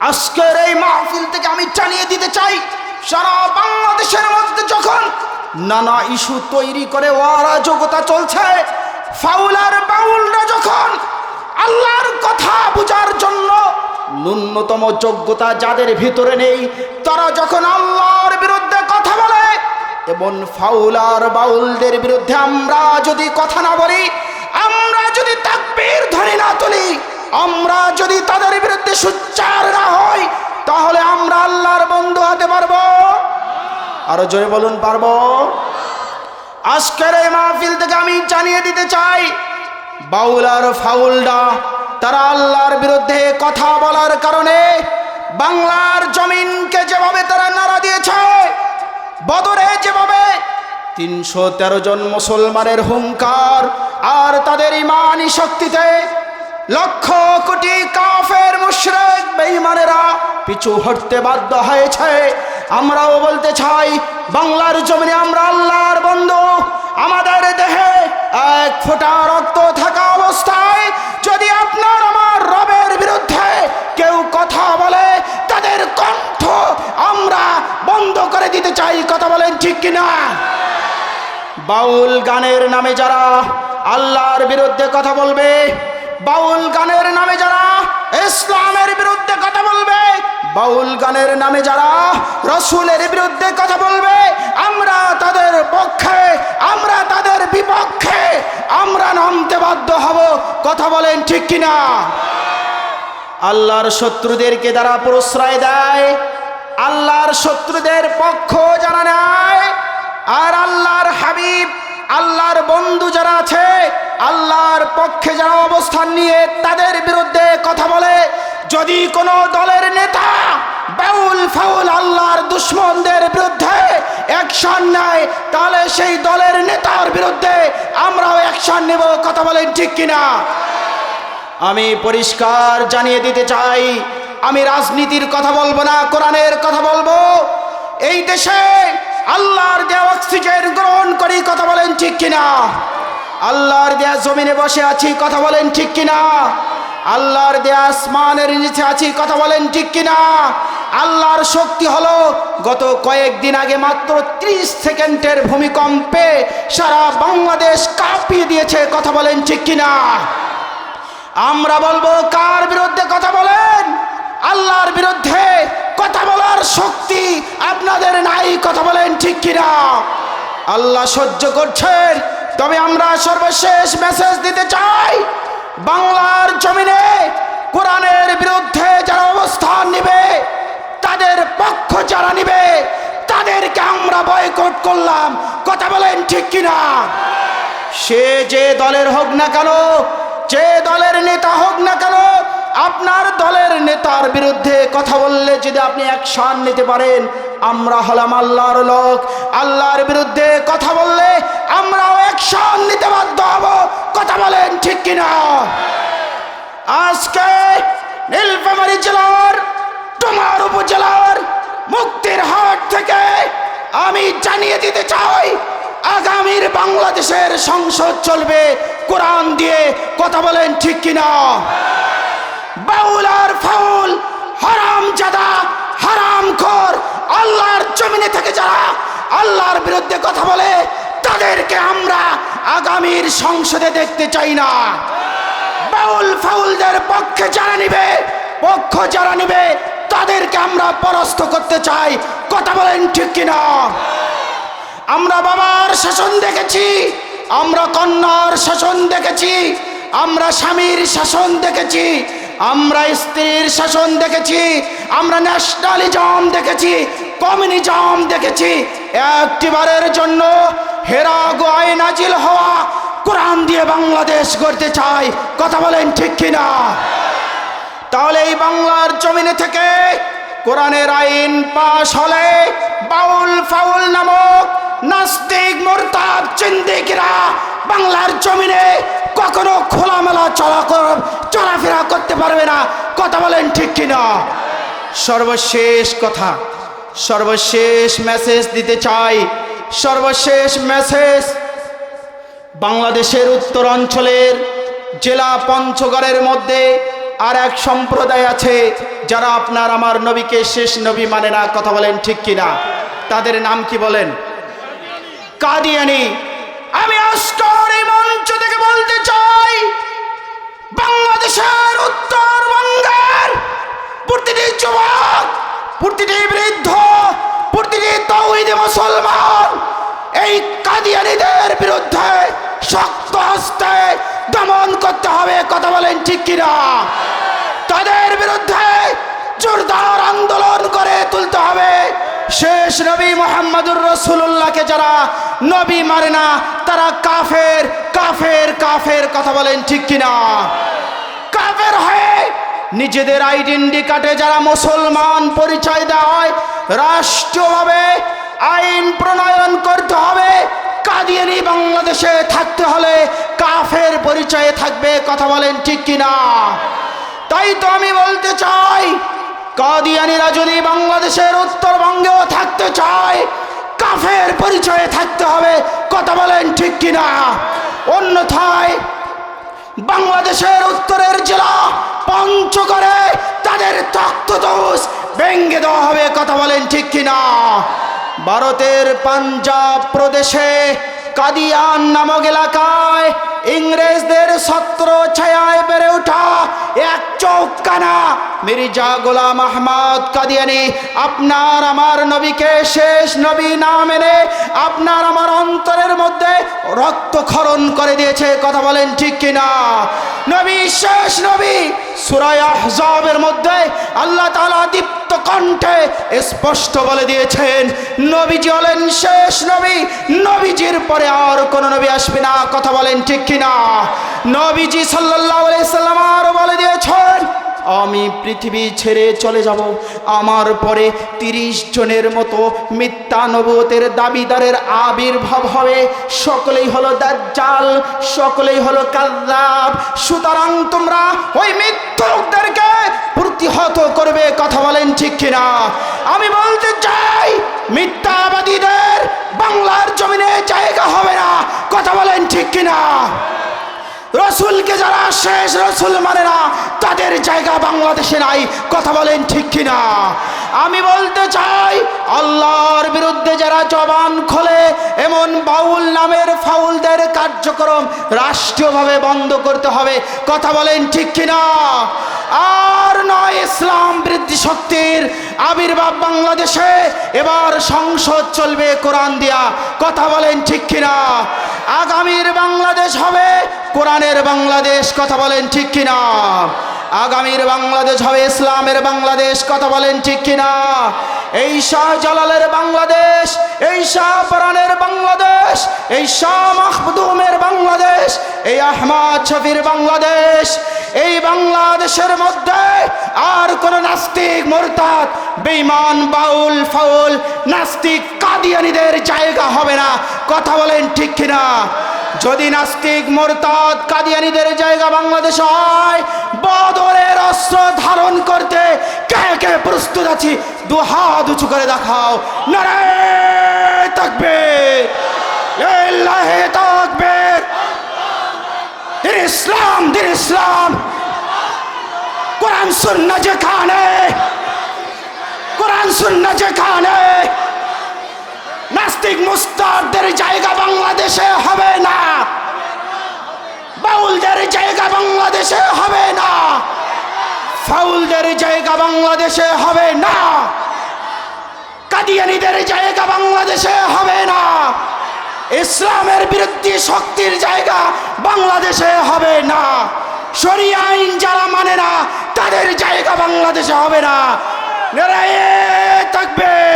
আজকের এই মাহফিল থেকে আমি জানিয়ে দিতে চাই, সারা বাংলাদেশের মধ্যে যখন নানা ইস্যু তৈরি করে অরাজকতা চলছে, ফাউল আর বাউলরা যখন আল্লাহর কথা বোঝার জন্য ন্যূনতম যোগ্যতা যাদের ভিতরে নেই, তারা যখন আল্লাহর বিরুদ্ধে কথা বলে, এবং ফাউল আর বাউলদের বিরুদ্ধে আমরা যদি কথা না বলি, আমরা যদি তাকবীর ধ্বনি না তুলি, আমরা যদি তাদের বিরুদ্ধে সোচ্চার না হই, তাহলে আমরা আল্লাহর বন্ধু হতে পারবো? আরো জোরে বলুন, পারবো? আজকের এই মাহফিল থেকে আমি জানিয়ে দিতে চাই, বাউল আর ফাউলরা তারা আল্লাহর বিরুদ্ধে কথা বলার কারণে বাংলার জমিনকে যেভাবে তারা নাড়া দিয়েছে, বদরে যেভাবে ৩১৩ জন মুসলমানের হুঙ্কার আর তাদের ইমানি শক্তিতে লক্ষ কোটি কাফের মুশরিক বেঈমানেরা পিছু হটতে বাধ্য হয়েছে। আমরাও বলতে চাই, বাংলার জমিনে আমরা আল্লাহর বন্ধু, আমাদের দেহে এক ফোঁটা রক্ত থাকা অবস্থায় যদি আপনার আমার রবের বিরুদ্ধে কেউ কথা বলে, তাদের কণ্ঠ আমরা বন্ধ করে দিতে চাই। কথা বলেন ঠিক কিনা? বাউল গানের নামে যারা আল্লাহর বিরুদ্ধে কথা বলবে, বাউল গানের নামে যারা ইসলামের বিরুদ্ধে কথা বলবে, বাউল গানের নামে যারা রাসূলের বিরুদ্ধে কথা বলবে, আমরা তাদের পক্ষে, আমরা তাদের বিপক্ষে আমরা নামতে বাধ্য হব। কথা বলেন ঠিক কিনা? আল্লাহর শত্রুদেরকে যারা প্রশ্রয় দেয়, আল্লাহর শত্রুদের পক্ষ যারা নেয়, আর আল্লাহর হাবিব, আল্লাহর বন্ধু যারা আছে, আল্লাহর পক্ষে যারা অবস্থান নিয়ে তাদের বিরুদ্ধে কথা বলে, যদি কোনো দলের নেতা বাউল ফাউল আল্লাহর দুশমনদের বিরুদ্ধে অ্যাকশন নেয়, তাহলে সেই দলের নেতার বিরুদ্ধে আমরাও অ্যাকশন নেব। কথা বলেন ঠিক কিনা? আমি পরিষ্কার জানিয়ে দিতে চাই, আমি রাজনীতির কথা বলবো না, কোরআনের কথা বলবো। এই দেশে আল্লাহর দেওয়া অক্সিজেন গ্রহণ করি। কথা বলেন ঠিক কিনা? আল্লাহর দেয়া জমিনে বসে আছি। কথা বলেন ঠিক কিনা? আল্লাহর দেয়া আসমানের নিচে আছি। কথা বলেন ঠিক কিনা? আল্লাহর শক্তি হলো, গত কয়েকদিন আগে মাত্র 30 সেকেন্ডের ভূমিকম্পে সারা বাংলাদেশ কাঁপিয়ে দিয়েছে। কথা বলেন ঠিক কিনা? আমরা বলবো, কার বিরুদ্ধে কথা বলেন? আল্লাহর বিরুদ্ধে কথা বলার শক্তি আপনাদের নাই। কথা বলেন ঠিক কিনা? আল্লাহ সহ্য করছেন। তবে আমরা সর্বশেষ মেসেজ দিতে চাই, বাংলার জমিনে কোরআনের বিরুদ্ধে যারা অবস্থান নেবে, তাদের পক্ষ যারা নেবে, তাদেরকে আমরা বয়কট করলাম। কথা বলেন ঠিক কিনা? সে যে দলের হোক না কেন, যে দলের নেতা হোক না কেন, আপনার দলের নেতার বিরুদ্ধে কথা বললে যদি আপনি অ্যাকশন নিতে পারেন, আমরা হলাম আল্লাহর লোক, আল্লাহর বিরুদ্ধে কথা বললে আমরাও অ্যাকশন নিতে বাধ্য হব। কথা বলেন ঠিক কিনা? আজকে নীলফামারী জেলার ডোমার উপজেলার মুক্তিরহাট থেকে আমি জানিয়ে দিতে চাই, আগামীর বাংলাদেশের সংসদ চলবে কোরআন দিয়ে। কথা বলেন ঠিক কিনা? বাউল আর ফাউল, হারামজাদা, হারামখোর, আল্লাহর জমিনে থেকে যারা আল্লাহর বিরুদ্ধে কথা বলে, তাদেরকে আমরা আগামীর সংসদে দেখতে চাই না। বাউল ফাউলদের পক্ষে যারা নিবে, পক্ষ যারা নিবে, তাদেরকে আমরা পরাস্ত করতে চাই। কথা বলেন ঠিক কিনা? আমরা বাবার শাসন দেখেছি, আমরা কন্যার শাসন দেখেছি, আমরা স্বামীর শাসন দেখেছি, আমরা স্ত্রীর শাসন দেখেছি, আমরা ন্যাশনালিজম দেখেছি, কমিউনিজম দেখেছি। একটিবারের জন্য হেরা গোয়ায় নাজিল হওয়া কোরআন দিয়ে বাংলাদেশ গড়তে চাই। কথা বলেন ঠিক কিনা? তাহলে এই বাংলার জমিনে থেকে কোরআনের আইন পাশ হলে বাউল ফাউল নামক নাস্তিক মুরতাদ চিন্দিকেরা বাংলার জমিনে কখনো খোলামেলা চলাফেরা করতে পারবে না। কথা বলেন ঠিক কিনা? সর্বশেষ কথা, সর্বশেষ মেসেজ দিতে চাই, সর্বশেষ মেসেজ, বাংলাদেশের উত্তরাঞ্চলের জেলা পঞ্চগড়ের মধ্যে আর এক সম্প্রদায় আছে যারা আপনার আমার নবীকে শেষ নবী মানে না। কথা বলেন ঠিক কিনা? তাদের নাম কি বলেন? কাদিয়ানি। আমি আজকের এই মঞ্চ থেকে বলতে চাই, বাংলাদেশের উত্তরবঙ্গের প্রতিটি যুবক, প্রতিটি বৃদ্ধ, প্রতিটি তাওহীদি মুসলমান এই কাদিয়ানীদের বিরুদ্ধে শক্ত হস্তে দমন করতে হবে। কথা বলেন ঠিক কিনা? তাদের বিরুদ্ধে জোরদার আন্দোলন করে তুলতে হবে। শেষ নবী মুহাম্মদুর রাসূলুল্লাহকে যারা নবী মানে না তারা কাফের, কাফের, কাফের। কথা বলেন ঠিক কিনা? কাফের হয়ে নিজেদের আইডেন্টি কার্ডে যারা মুসলমান পরিচয় দেয়, রাষ্ট্রীয়ভাবে আইন প্রণয়ন করতে হবে। কাদিয়ানি বাংলাদেশে থাকতে হলে কাফের পরিচয়ে থাকবে। কথা বলেন ঠিক কিনা? তাই তো আমি বলতে চাই, কাদিয়ানিরা যদি বাংলাদেশের উত্তরবঙ্গেও থাকতে চায়, কাফের পরিচয়ে থাকতে হবে। কথা বলেন ঠিক কিনা? অন্যথায় বাংলাদেশের উত্তরের জেলা পঞ্চগড়ে তাদের তখ্তদোষ ভেঙে দেওয়া হবে। কথা বলেন ঠিক কিনা? ভারতের পাঞ্জাব প্রদেশে কাদিয়ান নামক এলাকায় ইংরেজদের ছত্র ছায়ায় বেড়ে ওঠা এক চৌকানা মির্জা গোলাম আহমদ কাদিয়ানি আপনার আমার নবীকে শেষ নবী না মেনে আপনার আমার অন্তরের মধ্যে রক্তক্ষরণ করে দিয়েছে। কথা বলেন ঠিক কিনা? নবী শেষ নবী সূরা আহজাবের মধ্যে আল্লাহ তাআলা দীপ্ত কণ্ঠে স্পষ্ট বলে দিয়েছেন, নবীজি হলেন শেষ নবী, নবীজির পরে আর কোন নবী আসবে না। কথা বলেন ঠিক কিনা? নবীজি সাল্লাল্লাহু আলাইহি সাল্লাম আরো বলে দিয়েছেন, আমি পৃথিবী ছেড়ে চলে যাব, আমার পরে 30 জনের মতো মিথ্যা নবুয়তের দাবিদারের আবির্ভাব হবে। সকলেই হলো দাজ্জাল, সকলেই হলো কাযযাব। সুতরাং তোমরা ওই মিথ্যুকদেরকে প্রতিহত করবে। কথা বলেন ঠিক কিনা? আমি বলতে চাই, মিথ্যাবাদীদের বাংলার জমিনে জায়গা হবে না। কথা বলেন ঠিক কিনা? রসুলকে যারা শেষ রসুল মানে না তাদের জায়গা বাংলাদেশে নাই। কথা বলেন ঠিক কিনা? আমি বলতে চাই, আল্লাহর বিরুদ্ধে যারা জবান খোলে এমন বাউল নামের ফাউলদের কার্যক্রম রাষ্ট্রীয়ভাবে বন্ধ করতে হবে। কথা বলেন ঠিক কিনা? আর নয় ইসলাম বৃদ্ধি শক্তির আবির্ভাব বাংলাদেশে। এবার সংসদ চলবে কোরআন দিয়া। কথা বলেন ঠিক কিনা? আগামীর বাংলাদেশ হবে কোরআনের বাংলাদেশ। কথা বলেন ঠিক কিনা? আগামীর বাংলাদেশ হবে ইসলামের বাংলাদেশ। কথা বলেন ঠিক কিনা? এই শাহজালালের বাংলাদেশ, এই শাহপরানের বাংলাদেশ, এই শাহ মাহমুদুমের বাংলাদেশ, এই আহমদ শফির বাংলাদেশ। এই বাংলাদেশের মধ্যে আর কোন নাস্তিক, মুরতাদ, বেঈমান, বাউল, ফাউল, নাস্তিক, কাদিয়ানীদের জায়গা হবে না। কথা বলেন ঠিক কিনা? যদি নাস্তিক, মুরতাদ, কাদিয়ানীদের জায়গা বাংলাদেশ হয়, বদরের অস্ত্র ধারণ করতে কে কে প্রস্তুত আছি? দুহাত উঁচু করে দেখাও। নারায়ে তাকবীর, লিল্লাহি তাকবীর। দিন ইসলাম, দিন ইসলাম। কোরআন সুন্নাহ যেখানে, কোরআন সুন্নাহ যেখানে, নাস্তিক মুস্তাদের জায়গা বাংলাদেশে হবে না, বাউলদের জায়গা বাংলাদেশে হবে না, ফাউলদের জায়গা বাংলাদেশে হবে না, কাদিয়ানীদের জায়গা বাংলাদেশে হবে না, ইসলামের বিরুদ্ধে শক্তির জায়গা বাংলাদেশে হবে না, শরিয়া আইন যারা মানে না তাদের জায়গা বাংলাদেশে হবে না। নারায়ে তাকবীর।